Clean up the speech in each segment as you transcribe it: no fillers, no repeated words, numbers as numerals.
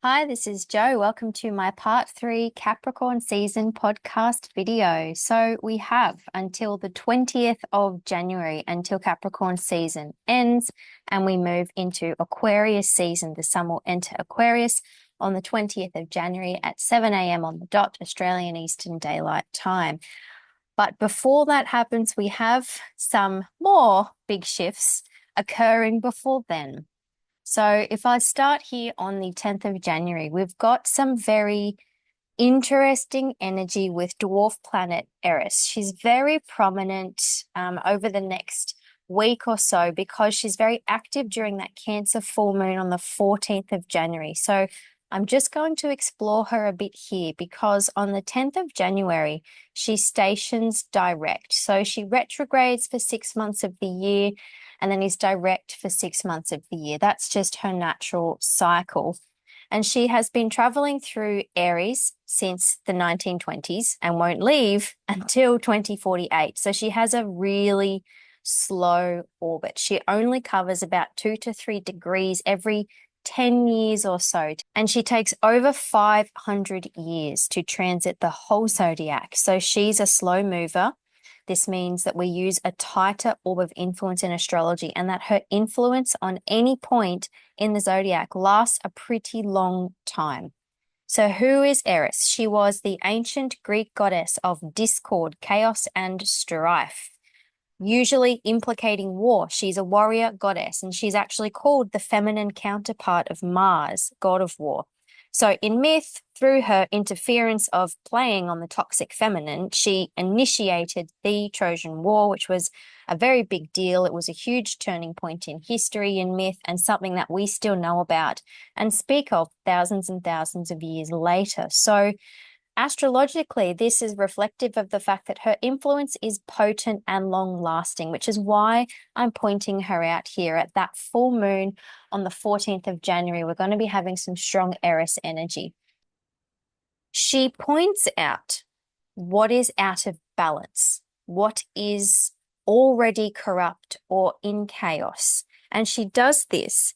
Hi, this is Jo. Welcome to my part 3 Capricorn season podcast video. So we have until the 20th of January until Capricorn season ends and we move into Aquarius season. The sun will enter Aquarius on the 20th of January at 7 a.m. on the dot, Australian Eastern Daylight Time. But before that happens, we have some more big shifts occurring before then. So if I start here on the 10th of January, we've got some very interesting energy with dwarf planet Eris. She's very prominent over the next week or so because she's very active during that Cancer full moon on the 14th of January. So I'm just going to explore her a bit here because on the 10th of January, she stations direct. So she retrogrades for 6 months of the year and then is direct for 6 months of the year. That's just her natural cycle. And she has been traveling through Eris since the 1920s and won't leave until 2048. So she has a really slow orbit. She only covers about 2 to 3 degrees every 10 years or so. And she takes over 500 years to transit the whole zodiac. So she's a slow mover. This means that we use a tighter orb of influence in astrology and that her influence on any point in the zodiac lasts a pretty long time. So who is Eris? She was the ancient Greek goddess of discord, chaos, and strife, usually implicating war. She's a warrior goddess, and she's actually called the feminine counterpart of Mars, god of war. So in myth, through her interference of playing on the toxic feminine, she initiated the Trojan War, which was a very big deal. It was a huge turning point in history in myth and something that we still know about and speak of thousands and thousands of years later. So astrologically, this is reflective of the fact that her influence is potent and long-lasting, which is why I'm pointing her out here at that full moon on the 14th of January. We're going to be having some strong Eris energy. She points out what is out of balance, what is already corrupt or in chaos. And she does this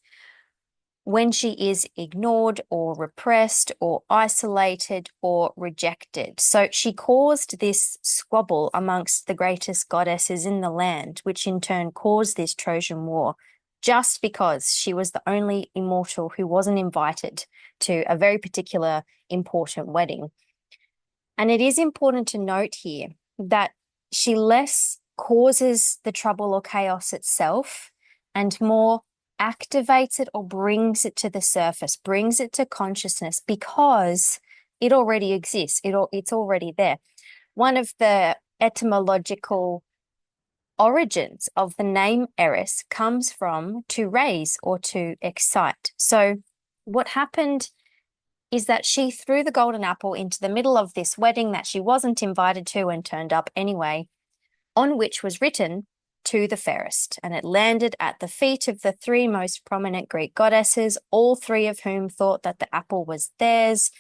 when she is ignored or repressed or isolated or rejected. So she caused this squabble amongst the greatest goddesses in the land, which in turn caused this Trojan War, just because she was the only immortal who wasn't invited to a very particular important wedding. And it is important to note here that she less causes the trouble or chaos itself and more activates it or brings it to the surface, brings it to consciousness because it already exists. It's already there. One of the etymological origins of the name Eris comes from to raise or to excite. So what happened is that she threw the golden apple into the middle of this wedding that she wasn't invited to and turned up anyway, on which was written, "To the fairest," and it landed at the feet of the 3 most prominent Greek goddesses, all 3 of whom thought that the apple was theirs.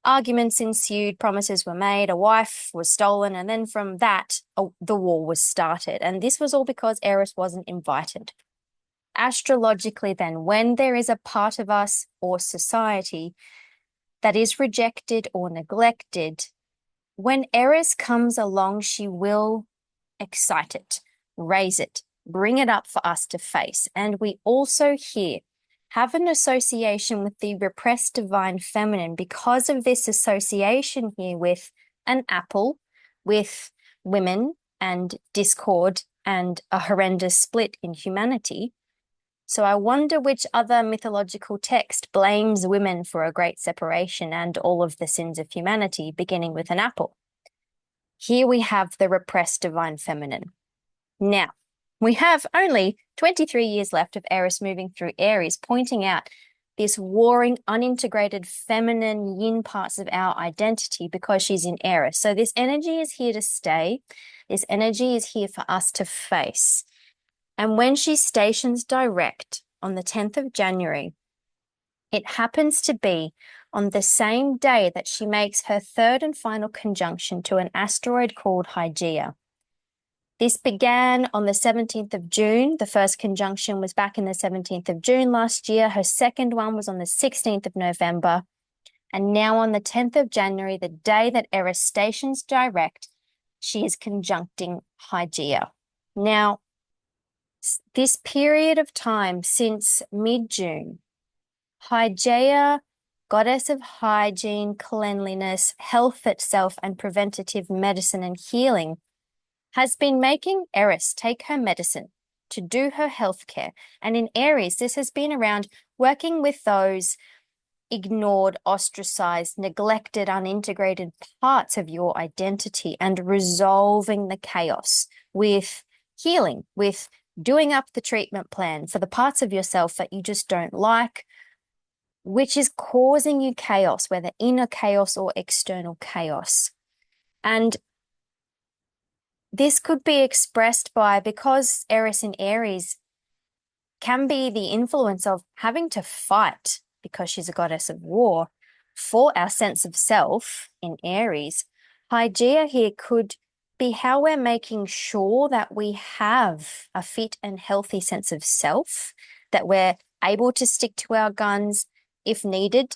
Arguments ensued, promises were made, a wife was stolen, and then from that, the war was started. And this was all because Eris wasn't invited. Astrologically then, when there is a part of us or society that is rejected or neglected, when Eris comes along, she will excite it, raise it, bring it up for us to face. And we also here have an association with the repressed divine feminine because of this association here with an apple, with women and discord and a horrendous split in humanity. So I wonder which other mythological text blames women for a great separation and all of the sins of humanity, beginning with an apple. Here we have the repressed divine feminine. Now, we have only 23 years left of Eris moving through Aries, pointing out this warring, unintegrated feminine yin parts of our identity because she's in Eris. So this energy is here to stay. This energy is here for us to face. And when she stations direct on the 10th of January, it happens to be on the same day that she makes her 3rd and final conjunction to an asteroid called Hygeia. This began on the 17th of June. The first conjunction was back in the 17th of June last year. Her second one was on the 16th of November. And now on the 10th of January, the day that Eris stations direct, she is conjuncting Hygeia. Now, this period of time since mid-June, Hygeia, goddess of hygiene, cleanliness, health itself, and preventative medicine and healing, has been making Eris take her medicine to do her healthcare. And in Aries, this has been around working with those ignored, ostracized, neglected, unintegrated parts of your identity and resolving the chaos with healing, with doing up the treatment plan for the parts of yourself that you just don't like, which is causing you chaos, whether inner chaos or external chaos. And this could be expressed by, because Eris in Aries can be the influence of having to fight, because she's a goddess of war, for our sense of self in Aries. Hygeia here could be how we're making sure that we have a fit and healthy sense of self, that we're able to stick to our guns if needed,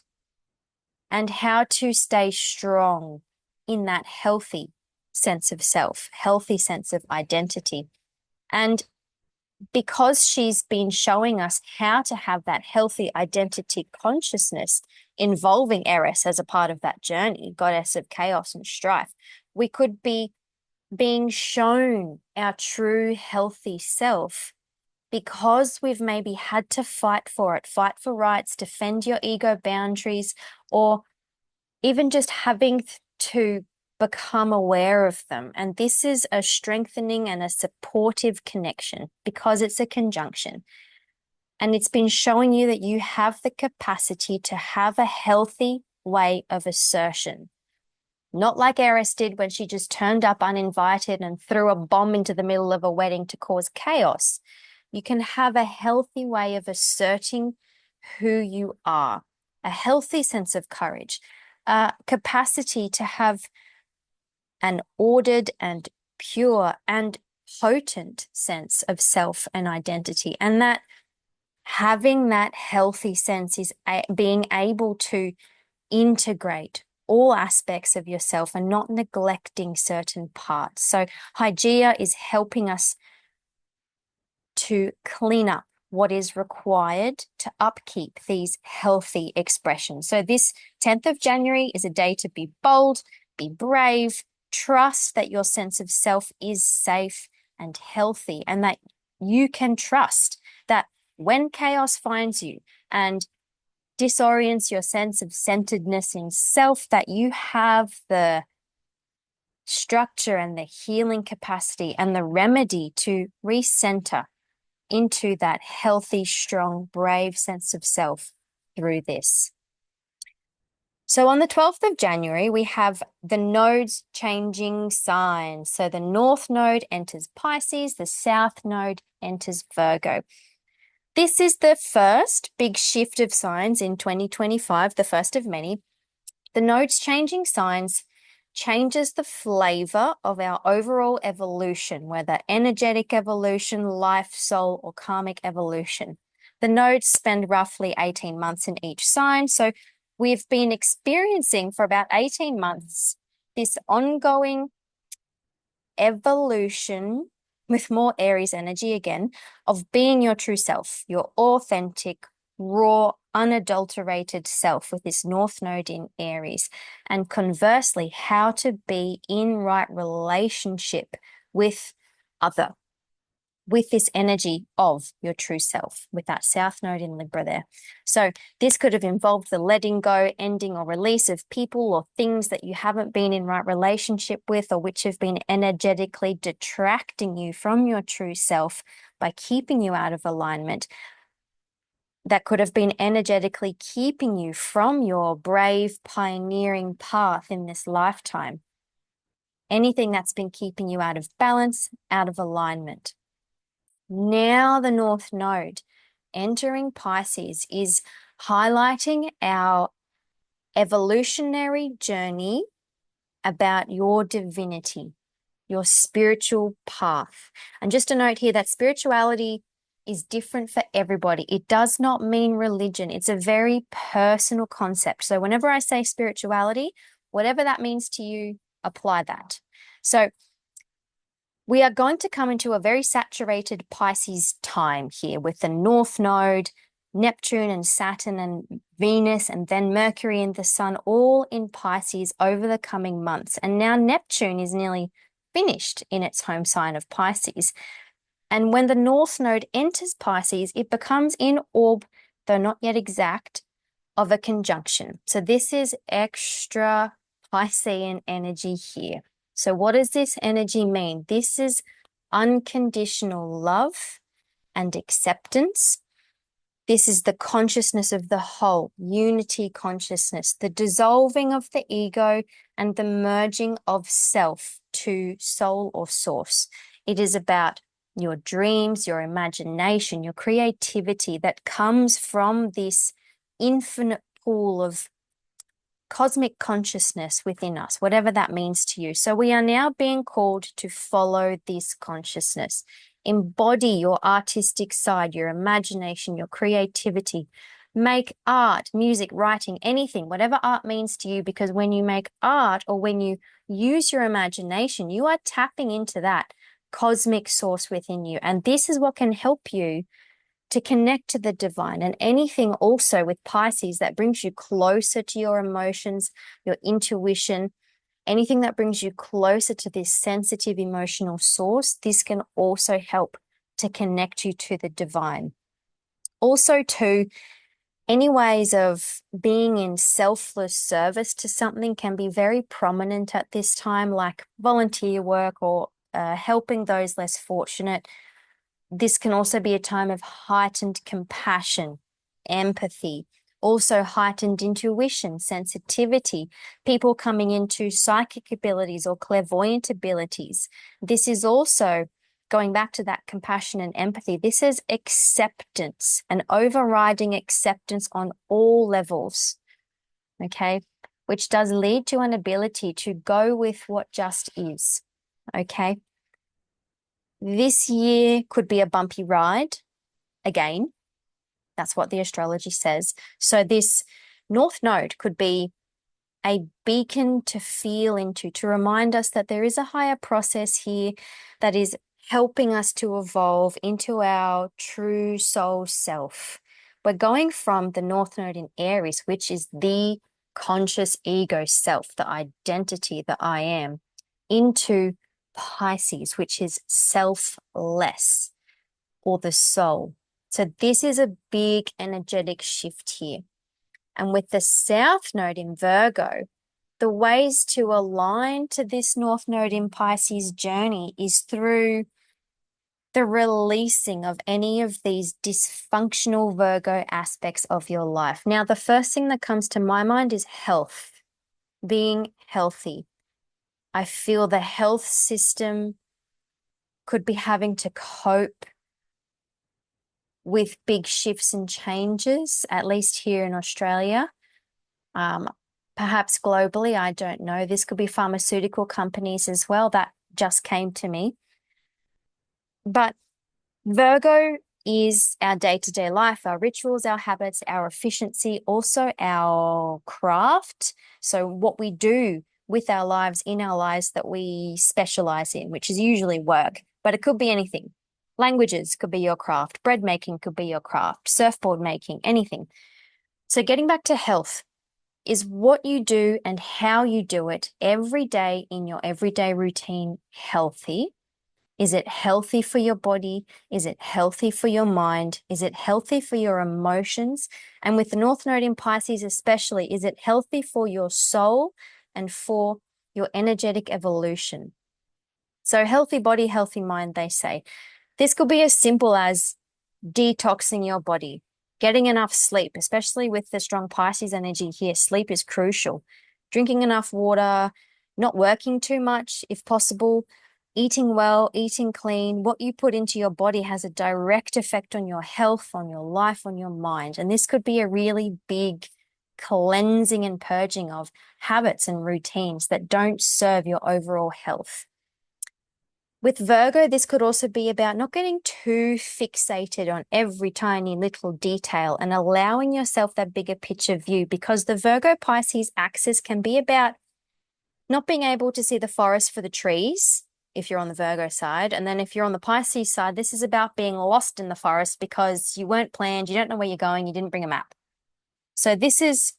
and how to stay strong in that healthy sense of self, healthy sense of identity. And because she's been showing us how to have that healthy identity consciousness involving Eris as a part of that journey, goddess of chaos and strife, we could be being shown our true healthy self because we've maybe had to fight for it, fight for rights, defend your ego boundaries, or even just having to become aware of them. And this is a strengthening and a supportive connection because it's a conjunction. And it's been showing you that you have the capacity to have a healthy way of assertion. Not like Eris did when she just turned up uninvited and threw a bomb into the middle of a wedding to cause chaos. You can have a healthy way of asserting who you are, a healthy sense of courage, a capacity to have an ordered and pure and potent sense of self and identity. And that having that healthy sense is being able to integrate all aspects of yourself and not neglecting certain parts. So Hygeia is helping us to clean up what is required to upkeep these healthy expressions. So this 10th of January is a day to be bold, be brave, trust that your sense of self is safe and healthy, and that you can trust that when chaos finds you and disorients your sense of centeredness in self, that you have the structure and the healing capacity and the remedy to recenter into that healthy, strong, brave sense of self through this. So on the 12th of January, we have the nodes changing signs. So the North node enters Pisces, the South node enters Virgo. This is the first big shift of signs in 2025, the first of many. The nodes changing signs changes the flavor of our overall evolution, whether energetic evolution, life, soul, or karmic evolution. The nodes spend roughly 18 months in each sign. So we've been experiencing for about 18 months this ongoing evolution with more Aries energy again of being your true self, your authentic, raw, unadulterated self with this North node in Aries. And conversely, how to be in right relationship with other, with this energy of your true self, with that South node in Libra there. So this could have involved the letting go, ending, or release of people or things that you haven't been in right relationship with, or which have been energetically detracting you from your true self by keeping you out of alignment. That could have been energetically keeping you from your brave, pioneering path in this lifetime. Anything that's been keeping you out of balance, out of alignment. Now the North node entering Pisces is highlighting our evolutionary journey about your divinity, your spiritual path. And just a note here that spirituality is different for everybody. It does not mean religion. It's a very personal concept. So whenever I say spirituality, whatever that means to you, apply that. So we are going to come into a very saturated Pisces time here with the North Node, Neptune and Saturn and Venus, and then Mercury and the Sun all in Pisces over the coming months. And now Neptune is nearly finished in its home sign of Pisces. And when the North Node enters Pisces, it becomes in orb, though not yet exact, of a conjunction. So this is extra Piscean energy here. So what does this energy mean? This is unconditional love and acceptance. This is the consciousness of the whole, unity consciousness, the dissolving of the ego and the merging of self to soul or source. It is about your dreams, your imagination, your creativity that comes from this infinite pool of cosmic consciousness within us, whatever that means to you. So we are now being called to follow this consciousness. Embody your artistic side, your imagination, your creativity. Make art, music, writing, anything, whatever art means to you, because when you make art or when you use your imagination, you are tapping into that cosmic source within you. And this is what can help you to connect to the divine, and anything also with Pisces that brings you closer to your emotions, your intuition, anything that brings you closer to this sensitive emotional source, this can also help to connect you to the divine. Also, too, any ways of being in selfless service to something can be very prominent at this time, like volunteer work or helping those less fortunate. This can also be a time of heightened compassion, empathy, also heightened intuition, sensitivity, people coming into psychic abilities or clairvoyant abilities. This is also going back to that compassion and empathy. This is acceptance, an overriding acceptance on all levels, okay, which does lead to an ability to go with what just is, okay? This year could be a bumpy ride. Again, that's what the astrology says. So this North Node could be a beacon to feel into, to remind us that there is a higher process here that is helping us to evolve into our true soul self. We're going from the North Node in Eris, which is the conscious ego self, the identity that I am, into Pisces, which is selfless or the soul. So this is a big energetic shift here. And with the South Node in Virgo, the ways to align to this North Node in Pisces journey is through the releasing of any of these dysfunctional Virgo aspects of your life. Now, the first thing that comes to my mind is health, being healthy. I feel the health system could be having to cope with big shifts and changes, at least here in Australia. Perhaps globally, I don't know. This could be pharmaceutical companies as well. That just came to me. But Virgo is our day-to-day life, our rituals, our habits, our efficiency, also our craft. So what we do with our lives, in our lives that we specialize in, which is usually work, but it could be anything. Languages could be your craft. Bread making could be your craft. Surfboard making, anything. So getting back to health is what you do and how you do it every day in your everyday routine healthy? Is it healthy for your body? Is it healthy for your mind? Is it healthy for your emotions? And with the North Node in Pisces especially, is it healthy for your soul and for your energetic evolution? So healthy body, healthy mind, they say. This could be as simple as detoxing your body, getting enough sleep, especially with the strong Pisces energy here. Sleep is crucial. Drinking enough water, not working too much if possible, eating well, eating clean. What you put into your body has a direct effect on your health, on your life, on your mind. And this could be a really big cleansing and purging of habits and routines that don't serve your overall health. With Virgo, this could also be about not getting too fixated on every tiny little detail and allowing yourself that bigger picture view, because the Virgo Pisces axis can be about not being able to see the forest for the trees if you're on the Virgo side. And then if you're on the Pisces side, this is about being lost in the forest because you weren't planned, you don't know where you're going, you didn't bring a map. So this is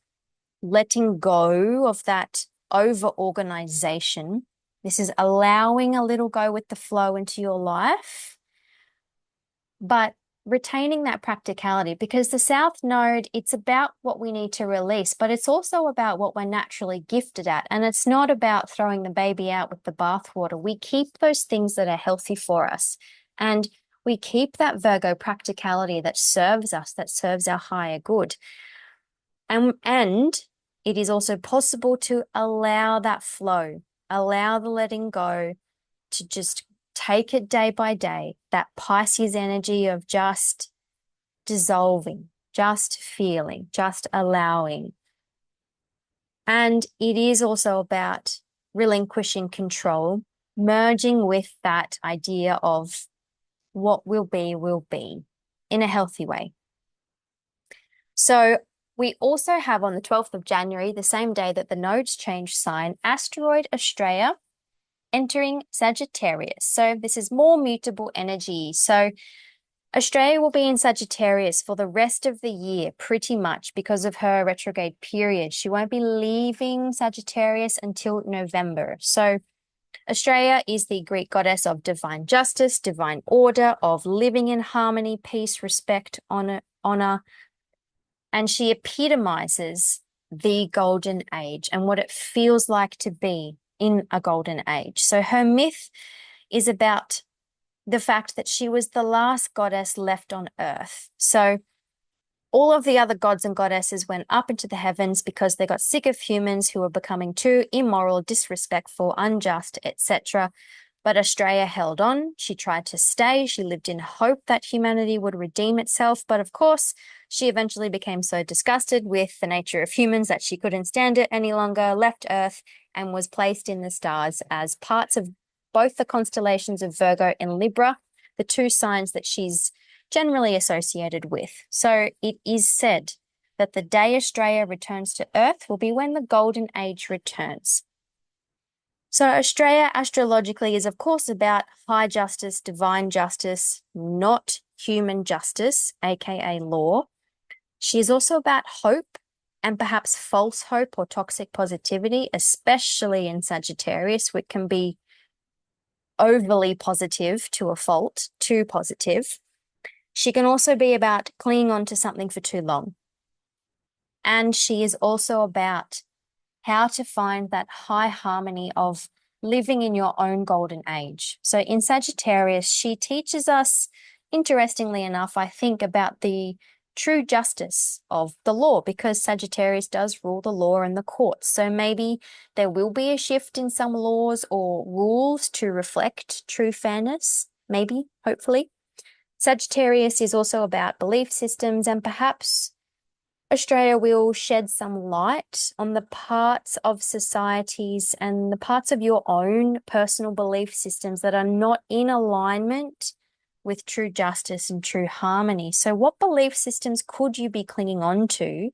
letting go of that over-organization. This is allowing a little go with the flow into your life, but retaining that practicality, because the South Node, it's about what we need to release, but it's also about what we're naturally gifted at. And it's not about throwing the baby out with the bathwater. We keep those things that are healthy for us. And we keep that Virgo practicality that serves us, that serves our higher good. And it is also possible to allow that flow, allow the letting go, to just take it day by day, that Pisces energy of just dissolving, just feeling, just allowing. And it is also about relinquishing control, merging with that idea of what will be in a healthy way. So we also have on the 12th of January, the same day that the nodes change sign, asteroid Australia entering Sagittarius. So this is more mutable energy. So Australia will be in Sagittarius for the rest of the year, pretty much, because of her retrograde period. She won't be leaving Sagittarius until November. So Australia is the Greek goddess of divine justice, divine order, of living in harmony, peace, respect, honor. And she epitomizes the golden age and what it feels like to be in a golden age. So her myth is about the fact that she was the last goddess left on earth. So all of the other gods and goddesses went up into the heavens because they got sick of humans who were becoming too immoral, disrespectful, unjust, etc. But Australia held on. She tried to stay. She lived in hope that humanity would redeem itself. But of course, she eventually became so disgusted with the nature of humans that she couldn't stand it any longer, left Earth, and was placed in the stars as parts of both the constellations of Virgo and Libra, the two signs that she's generally associated with. So it is said that the day Australia returns to Earth will be when the golden age returns. So Australia astrologically is, of course, about high justice, divine justice, not human justice, aka law. She is also about hope and perhaps false hope or toxic positivity, especially in Sagittarius, which can be overly positive to a fault, too positive. She can also be about clinging on to something for too long. And she is also about how to find that high harmony of living in your own golden age. So in Sagittarius, she teaches us, interestingly enough, I think, about the true justice of the law, because Sagittarius does rule the law and the courts. So maybe there will be a shift in some laws or rules to reflect true fairness, maybe, hopefully. Sagittarius is also about belief systems, and perhaps Australia will shed some light on the parts of societies and the parts of your own personal belief systems that are not in alignment with true justice and true harmony. So what belief systems could you be clinging on to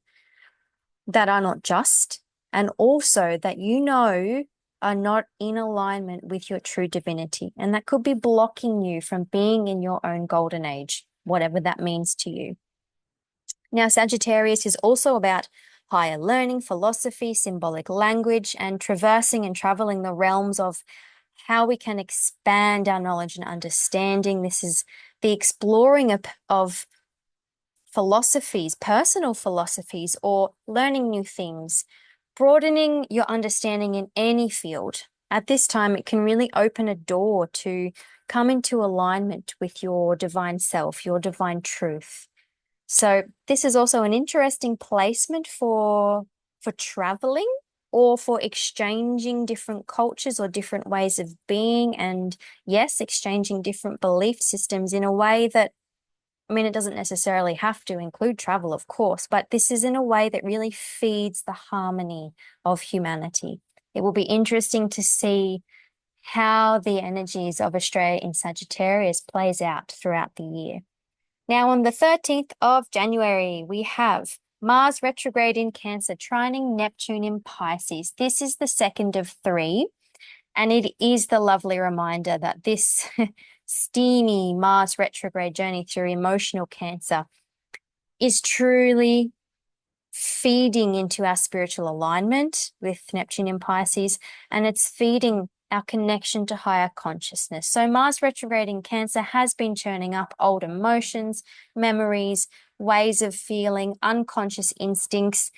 that are not just, and also that you know are not in alignment with your true divinity? And that could be blocking you from being in your own golden age, whatever that means to you. Now, Sagittarius is also about higher learning, philosophy, symbolic language, and traversing and traveling the realms of how we can expand our knowledge and understanding. This is the exploring of philosophies, personal philosophies, or learning new things, broadening your understanding in any field. At this time, it can really open a door to come into alignment with your divine self, your divine truth. So this is also an interesting placement for traveling or for exchanging different cultures or different ways of being, and yes, exchanging different belief systems in a way that, I mean, it doesn't necessarily have to include travel, of course, but this is in a way that really feeds the harmony of humanity. It will be interesting to see how the energies of Australia in Sagittarius plays out throughout the year. Now, on the 13th of January, we have Mars retrograde in Cancer, trining Neptune in Pisces. This is the second of three, and it is the lovely reminder that this steamy Mars retrograde journey through emotional Cancer is truly feeding into our spiritual alignment with Neptune in Pisces, and it's feeding our connection to higher consciousness. So Mars retrograde in Cancer has been churning up old emotions, memories, ways of feeling, unconscious instincts.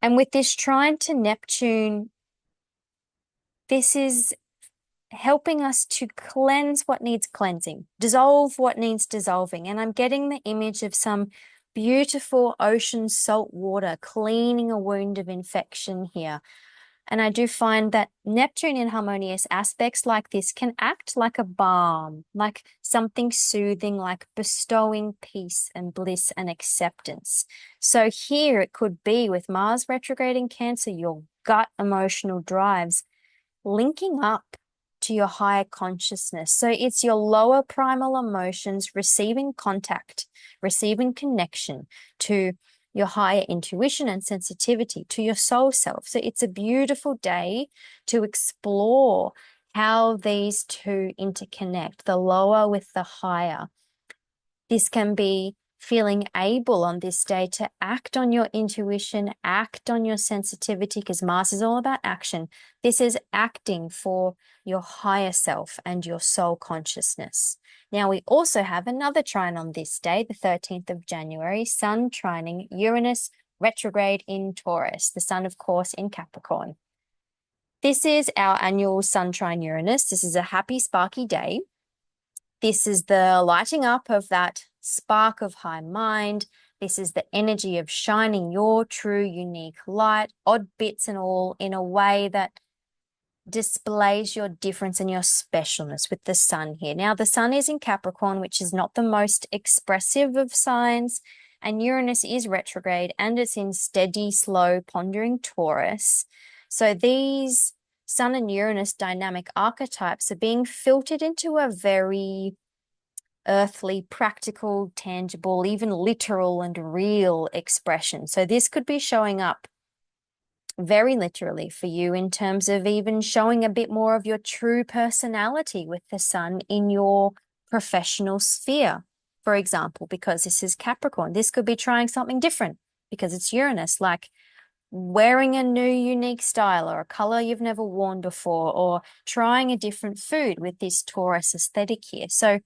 And with this trine to Neptune, this is helping us to cleanse what needs cleansing, dissolve what needs dissolving. And I'm getting the image of some beautiful ocean salt water cleaning a wound of infection here. And I do find that Neptune in harmonious aspects like this can act like a balm, like something soothing, like bestowing peace and bliss and acceptance. So here it could be with Mars retrograde in Cancer, your gut emotional drives linking up to your higher consciousness. So it's your lower primal emotions receiving contact, receiving connection to your higher intuition and sensitivity, to your soul self. So it's a beautiful day to explore how these two interconnect, the lower with the higher. This can be feeling able on this day to act on your intuition, act on your sensitivity, because Mars is all about action. This is acting for your higher self and your soul consciousness. Now, we also have another trine on this day, the 13th of January, Sun trining Uranus retrograde in Taurus, the Sun, of course, in Capricorn. This is our annual Sun trine Uranus. This is a happy, sparky day. This is the lighting up of that spark of high mind. This is the energy of shining your true, unique light, odd bits and all, in a way that displays your difference and your specialness with the sun here. Now, the sun is in Capricorn, which is not the most expressive of signs, and Uranus is retrograde, and it's in steady, slow, pondering Taurus. So these Sun and Uranus dynamic archetypes are being filtered into a very earthly, practical, tangible, even literal and real expression. So this could be showing up very literally for you in terms of even showing a bit more of your true personality with the sun in your professional sphere, for example, because this is Capricorn. This could be trying something different because it's Uranus, like wearing a new unique style or a color you've never worn before, or trying a different food with this Taurus aesthetic here. So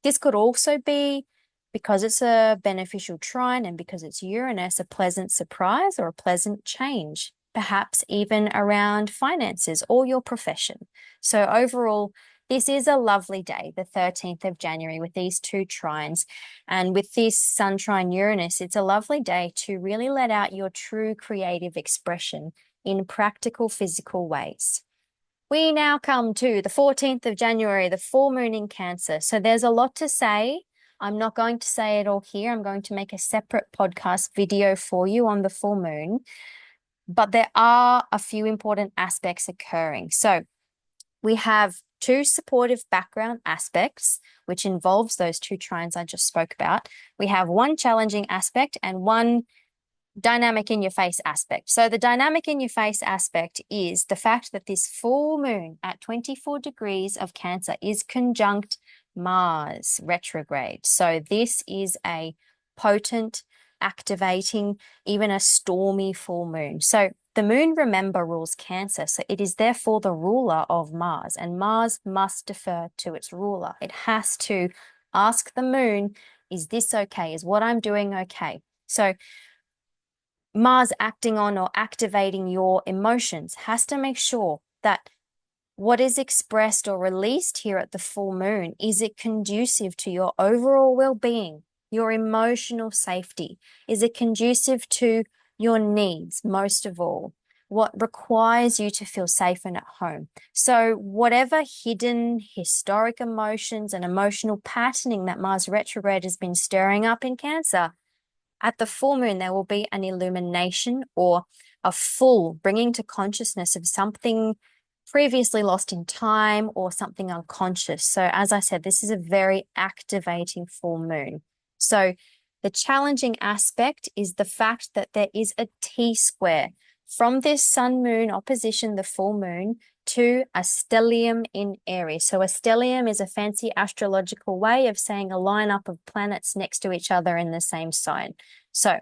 this could also be, because it's a beneficial trine and because it's Uranus, a pleasant surprise or a pleasant change, perhaps even around finances or your profession. So overall, this is a lovely day, the 13th of January, with these two trines. And with this Sun trine Uranus, it's a lovely day to really let out your true creative expression in practical, physical ways. We now come to the 14th of January, the full moon in Cancer. So there's a lot to say. I'm not going to say it all here. I'm going to make a separate podcast video for you on the full moon. But there are a few important aspects occurring. So we have two supportive background aspects, which involves those two trines I just spoke about. We have one challenging aspect and one dynamic in your face aspect. So the dynamic in your face aspect is the fact that this full moon at 24 degrees of Cancer is conjunct Mars retrograde. So this is a potent, activating, even a stormy full moon. So the moon, remember, rules Cancer. So it is therefore the ruler of Mars, and Mars must defer to its ruler. It has to ask the moon, is this okay? Is what I'm doing okay? So Mars acting on or activating your emotions has to make sure that what is expressed or released here at the full moon, is it conducive to your overall well-being, your emotional safety? Is it conducive to your needs, most of all? What requires you to feel safe and at home? So whatever hidden historic emotions and emotional patterning that Mars retrograde has been stirring up in Cancer, at the full moon, there will be an illumination or a full bringing to consciousness of something previously lost in time or something unconscious. So as I said, this is a very activating full moon. So the challenging aspect is the fact that there is a T-square from this sun-moon opposition, the full moon, to a stellium in Eris. So a stellium is a fancy astrological way of saying a lineup of planets next to each other in the same sign. So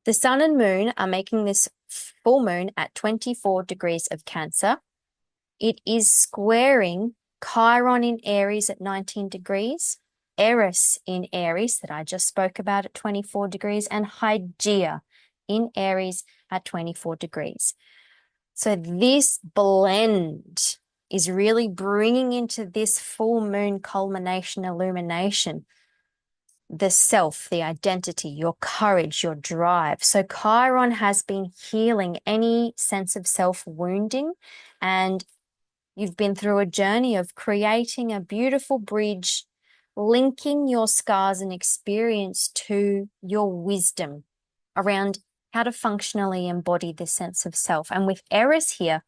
the sun and moon are making this full moon at 24 degrees of Cancer. It is squaring Chiron in Aries at 19 degrees, Eris in Aries that I just spoke about at 24 degrees, and Hygeia in Aries at 24 degrees. So this blend is really bringing into this full moon culmination, illumination, the self, the identity, your courage, your drive. So Chiron has been healing any sense of self-wounding, and you've been through a journey of creating a beautiful bridge, linking your scars and experience to your wisdom around how to functionally embody this sense of self. And with Eris here,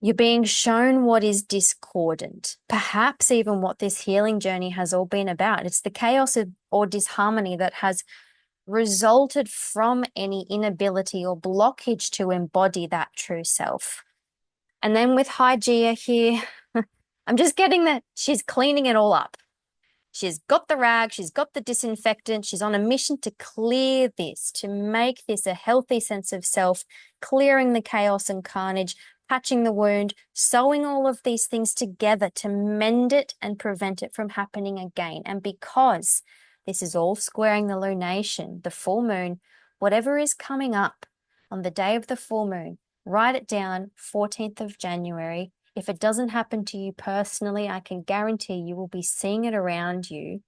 you're being shown what is discordant, perhaps even what this healing journey has all been about. It's the chaos or disharmony that has resulted from any inability or blockage to embody that true self. And then with Hygeia here, I'm just getting that she's cleaning it all up. She's got the rag, she's got the disinfectant, she's on a mission to clear this, to make this a healthy sense of self, clearing the chaos and carnage, patching the wound, sewing all of these things together to mend it and prevent it from happening again. And because this is all squaring the lunation, the full moon, whatever is coming up on the day of the full moon, write it down, 14th of January. If it doesn't happen to you personally, I can guarantee you will be seeing it around you.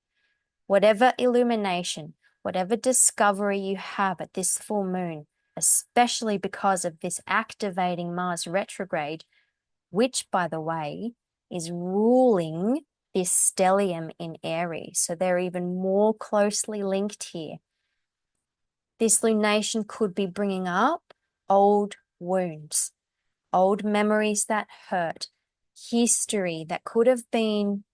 Whatever illumination, whatever discovery you have at this full moon, especially because of this activating Mars retrograde, which, by the way, is ruling this stellium in Aries. So they're even more closely linked here. This lunation could be bringing up old wounds, old memories that hurt, history that could have been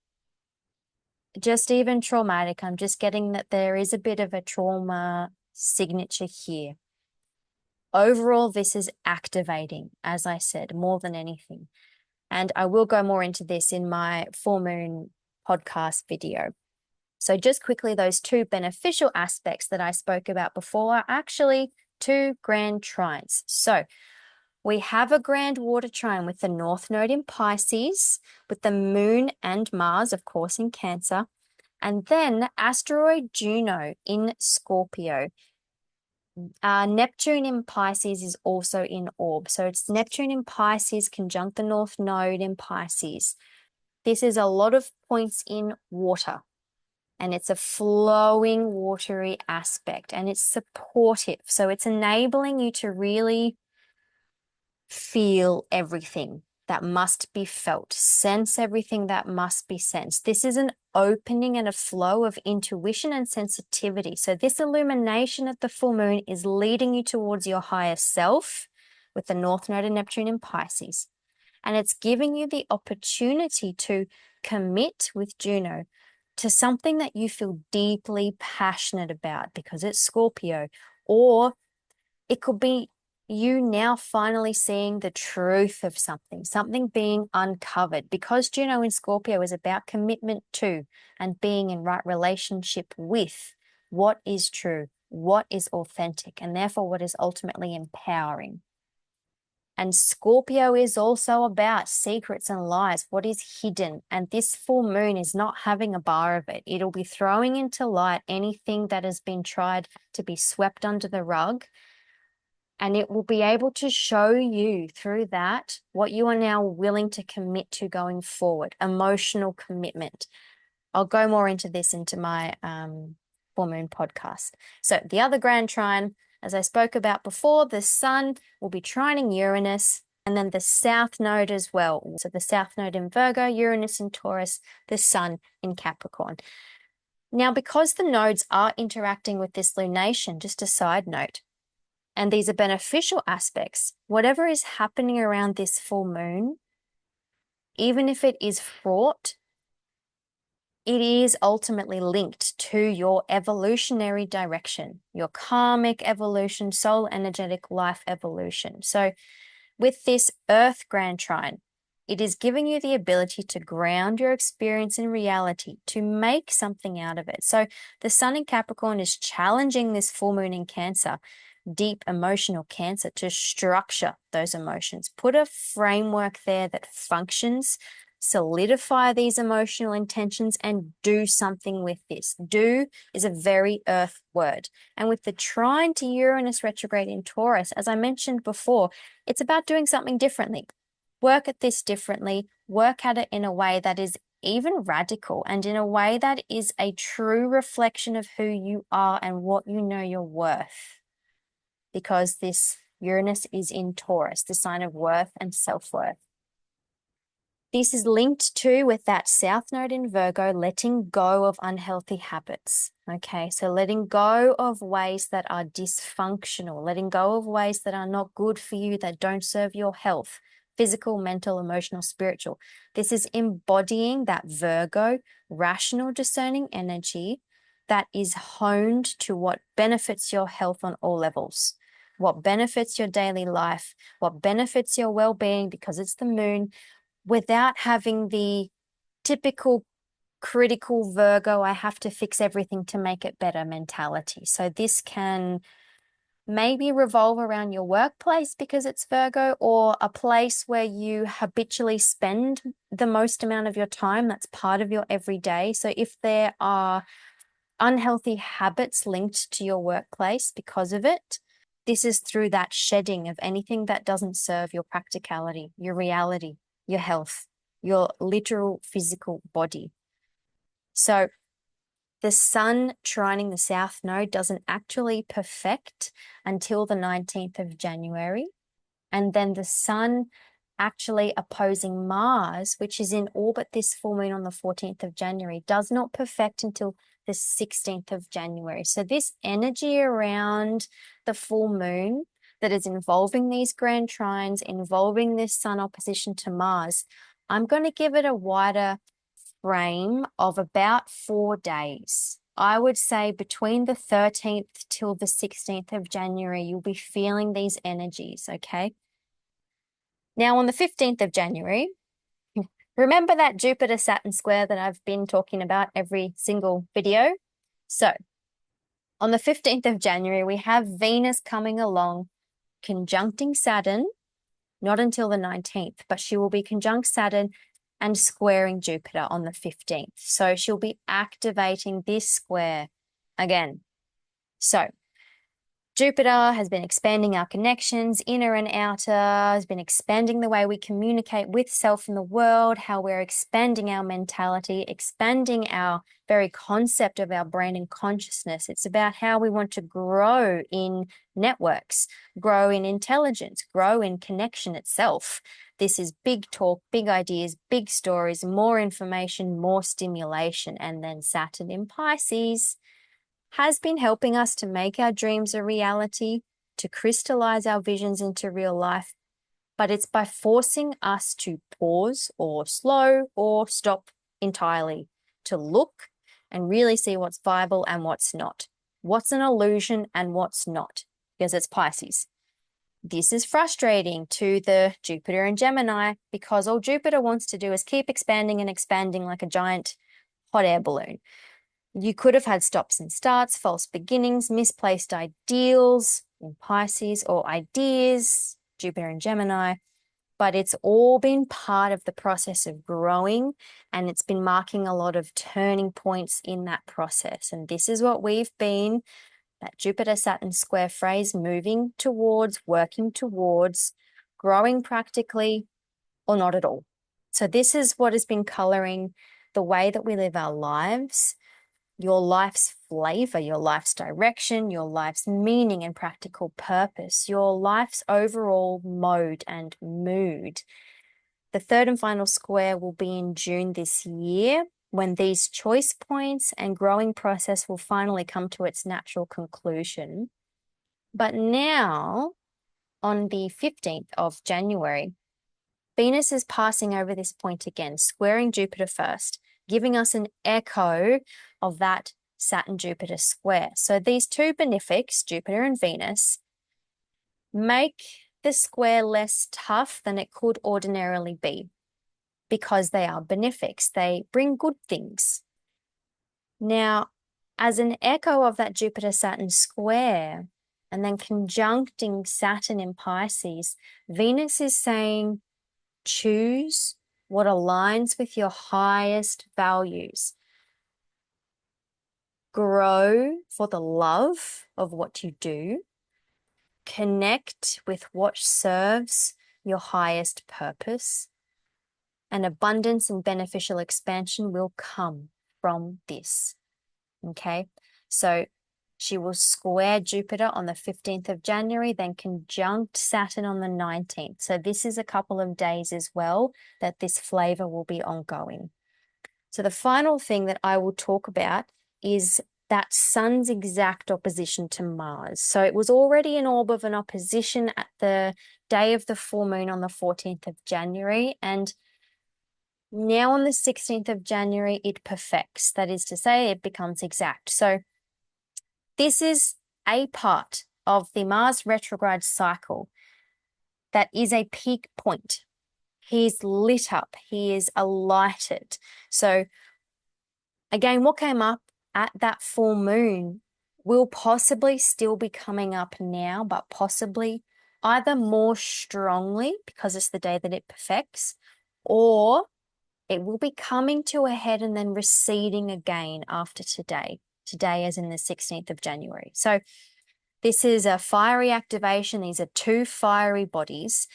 just even traumatic. I'm just getting that there is a bit of a trauma signature here. Overall, this is activating, as I said, more than anything. And I will go more into this in my full moon podcast video. So just quickly, those two beneficial aspects that I spoke about before are actually two grand trines. So we have a grand water trine with the North Node in Pisces, with the Moon and Mars, of course, in Cancer, and then asteroid Juno in Scorpio. Neptune in Pisces is also in orb. So it's Neptune in Pisces conjunct the North Node in Pisces. This is a lot of points in water, and it's a flowing watery aspect, and it's supportive. So it's enabling you to really feel everything that must be felt, sense everything that must be sensed. This is an opening and a flow of intuition and sensitivity. So this illumination at the full moon is leading you towards your higher self with the North Node and Neptune in Pisces. And it's giving you the opportunity to commit with Juno to something that you feel deeply passionate about because it's Scorpio, or it could be you now finally seeing the truth of something being uncovered, because Juno in Scorpio is about commitment to and being in right relationship with what is true, what is authentic, and therefore what is ultimately empowering. And Scorpio is also about secrets and lies, what is hidden. And this full moon is not having a bar of it. It'll be throwing into light anything that has been tried to be swept under the rug. And it will be able to show you through that what you are now willing to commit to going forward, emotional commitment. I'll go more into this into my full moon podcast. So the other grand trine, as I spoke about before, the sun will be trining Uranus, and then the south node as well. So the south node in Virgo, Uranus in Taurus, the sun in Capricorn. Now, because the nodes are interacting with this lunation, just a side note, And these are beneficial aspects. Whatever is happening around this full moon, even if it is fraught, it is ultimately linked to your evolutionary direction, your karmic evolution, soul energetic life evolution. So with this Earth Grand Trine, it is giving you the ability to ground your experience in reality, to make something out of it. So the Sun in Capricorn is challenging this full moon in Cancer, deep emotional Cancer, to structure those emotions. Put a framework there that functions, solidify these emotional intentions, and do something with this. Do is a very Earth word. And with the trine to Uranus retrograde in Taurus, as I mentioned before, it's about doing something differently. Work at this differently, work at it in a way that is even radical and in a way that is a true reflection of who you are and what you know you're worth. Because this Uranus is in Taurus, the sign of worth and self-worth. This is linked to with that South Node in Virgo, letting go of unhealthy habits. Okay, so letting go of ways that are dysfunctional, letting go of ways that are not good for you, that don't serve your health, physical, mental, emotional, spiritual. This is embodying that Virgo, rational, discerning energy that is honed to what benefits your health on all levels, what benefits your daily life, what benefits your well-being, because it's the moon, without having the typical critical Virgo, I have to fix everything to make it better mentality. So this can maybe revolve around your workplace because it's Virgo, or a place where you habitually spend the most amount of your time. That's part of your everyday. So if there are unhealthy habits linked to your workplace because of it, this is through that shedding of anything that doesn't serve your practicality, your reality, your health, your literal physical body. So the Sun trining the South Node doesn't actually perfect until the 19th of January. And then the Sun actually opposing Mars, which is in orbit this full moon on the 14th of January, does not perfect until the 16th of January. So this energy around the full moon that is involving these grand trines, involving this Sun opposition to Mars, I'm going to give it a wider frame of about 4 days. I would say between the 13th till the 16th of January, you'll be feeling these energies, okay? Now, on the 15th of January, remember that Jupiter-Saturn square that I've been talking about every single video? So, on the 15th of January, we have Venus coming along, conjuncting Saturn, not until the 19th, but she will be conjunct Saturn and squaring Jupiter on the 15th. So she'll be activating this square again. So Jupiter has been expanding our connections, inner and outer, has been expanding the way we communicate with self and the world, how we're expanding our mentality, expanding our very concept of our brain and consciousness. It's about how we want to grow in networks, grow in intelligence, grow in connection itself. This is big talk, big ideas, big stories, more information, more stimulation. And then Saturn in Pisces has been helping us to make our dreams a reality, to crystallize our visions into real life, but it's by forcing us to pause or slow or stop entirely, to look and really see what's viable and what's not, what's an illusion and what's not, because it's Pisces. This is frustrating to the Jupiter and Gemini because all Jupiter wants to do is keep expanding and expanding like a giant hot air balloon. You could have had stops and starts, false beginnings, misplaced ideals in Pisces, or ideas, Jupiter and Gemini, but it's all been part of the process of growing, and it's been marking a lot of turning points in that process. And this is what we've been, that Jupiter-Saturn square phrase, moving towards, working towards, growing practically or not at all. So this is what has been coloring the way that we live our lives, your life's flavor, your life's direction, your life's meaning and practical purpose, your life's overall mode and mood. The third and final square will be in June this year, when these choice points and growing process will finally come to its natural conclusion. But now, on the 15th of January, Venus is passing over this point again, squaring Jupiter first, giving us an echo of that Saturn-Jupiter square. So these two benefics, Jupiter and Venus, make the square less tough than it could ordinarily be because they are benefics. They bring good things. Now, as an echo of that Jupiter-Saturn square, and then conjuncting Saturn in Pisces, Venus is saying, choose what aligns with your highest values. Grow for the love of what you do. Connect with what serves your highest purpose. And abundance and beneficial expansion will come from this. Okay, so she will square Jupiter on the 15th of January, then conjunct Saturn on the 19th. So this is a couple of days as well that this flavor will be ongoing. So the final thing that I will talk about is that Sun's exact opposition to Mars. So it was already in orb of an opposition at the day of the full moon on the 14th of January, and now on the 16th of January, it perfects. That is to say, it becomes exact. So this is a part of the Mars retrograde cycle that is a peak point. He is lit up. He is alighted. So again, what came up at that full moon will possibly still be coming up now, but possibly either more strongly because it's the day that it perfects, or it will be coming to a head and then receding again after today. Today as in the 16th of January. So this is a fiery activation. These are two fiery bodies.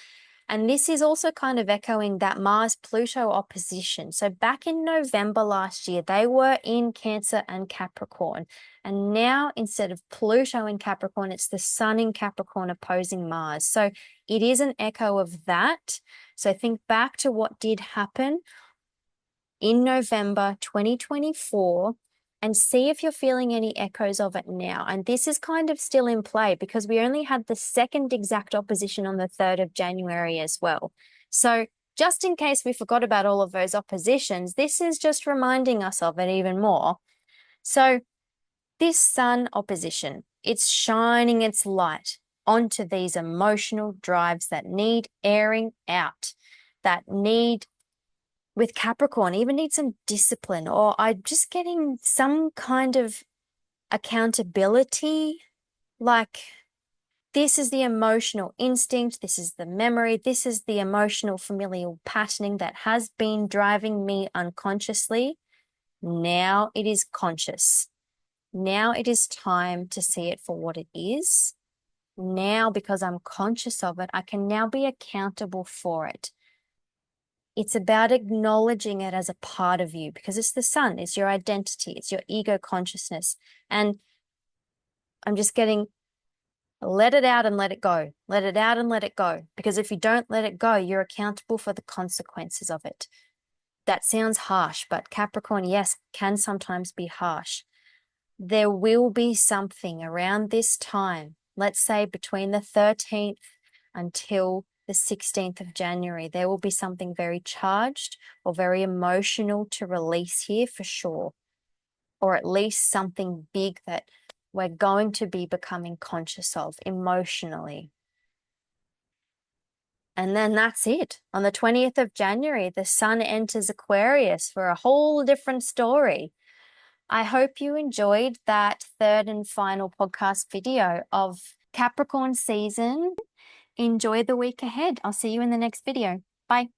And this is also kind of echoing that Mars-Pluto opposition. So back in November last year, they were in Cancer and Capricorn. And now instead of Pluto in Capricorn, it's the Sun in Capricorn opposing Mars. So it is an echo of that. So think back to what did happen in November 2024 and see if you're feeling any echoes of it now. And this is kind of still in play because we only had the second exact opposition on the 3rd of January as well. So just in case we forgot about all of those oppositions, this is just reminding us of it even more. So this Sun opposition, it's shining its light onto these emotional drives that need airing out, that need, with Capricorn, even need some discipline, or I'm just getting some kind of accountability. Like, this is the emotional instinct, this is the memory, this is the emotional familial patterning that has been driving me unconsciously. Now it is conscious. Now it is time to see it for what it is. Now, because I'm conscious of it, I can now be accountable for it. It's about acknowledging it as a part of you because it's the Sun, it's your identity, it's your ego consciousness. And I'm just getting, let it out and let it go. Let it out and let it go. Because if you don't let it go, you're accountable for the consequences of it. That sounds harsh, but Capricorn, yes, can sometimes be harsh. There will be something around this time, let's say between the 13th until the 16th of January, there will be something very charged or very emotional to release here for sure, or at least something big that we're going to be becoming conscious of emotionally. And then that's it. On the 20th of January, the Sun enters Aquarius for a whole different story. I hope you enjoyed that third and final podcast video of Capricorn season. Enjoy the week ahead. I'll see you in the next video. Bye.